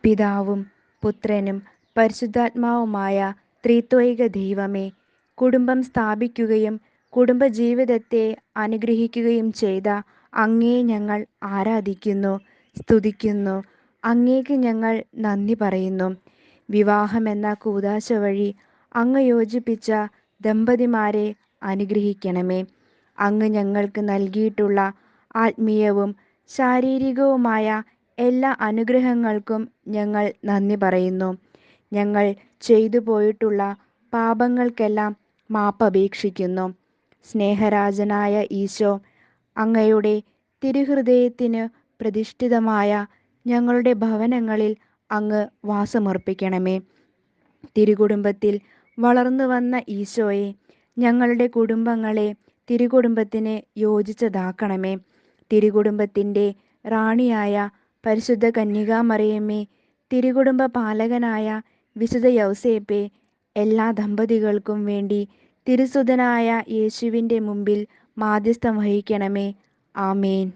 പിതാവും പുത്രനും പരിശുദ്ധാത്മാവുമായ ത്രിത്വൈക ദൈവമേ, കുടുംബം സ്ഥാപിക്കുകയും കുടുംബജീവിതത്തെ അനുഗ്രഹിക്കുകയും ചെയ്ത അങ്ങയെ ഞങ്ങൾ ആരാധിക്കുന്നു, സ്തുതിക്കുന്നു. അങ്ങേക്ക് ഞങ്ങൾ നന്ദി പറയുന്നു. വിവാഹമെന്ന കൂദാശ വഴി അങ്ങ് യോജിപ്പിച്ച ദമ്പതിമാരെ അനുഗ്രഹിക്കണമേ. അങ്ങ് ഞങ്ങൾക്ക് നൽകിയിട്ടുള്ള ആത്മീയവും ശാരീരികവുമായ എല്ലാ അനുഗ്രഹങ്ങൾക്കും ഞങ്ങൾ നന്ദി പറയുന്നു. ഞങ്ങൾ ചെയ്തു പോയിട്ടുള്ള പാപങ്ങൾക്കെല്ലാം മാപ്പപേക്ഷിക്കുന്നു. സ്നേഹരാജനായ ഈശോ, അങ്ങയുടെ തിരുഹൃദയത്തിന് പ്രതിഷ്ഠിതമായ ഞങ്ങളുടെ ഭവനങ്ങളിൽ അങ്ങ് വാസമർപ്പിക്കണമേ. തിരുകുടുംബത്തിൽ വളർന്നു വന്ന ഈശോയെ, ഞങ്ങളുടെ കുടുംബങ്ങളെ തിരുകുടുംബത്തിന് യോജിച്ചതാക്കണമേ. തിരുകുടുംബത്തിൻ്റെ റാണിയായ പരിശുദ്ധ കന്യകാമറിയമ്മേ, തിരുകുടുംബ പാലകനായ വിശുദ്ധ യൗസേപ്പെ, എല്ലാ ദമ്പതികൾക്കും വേണ്ടി തിരുസുതനായ യേശുവിൻ്റെ മുമ്പിൽ മാധ്യസ്ഥം വഹിക്കണമേ. ആമേൻ.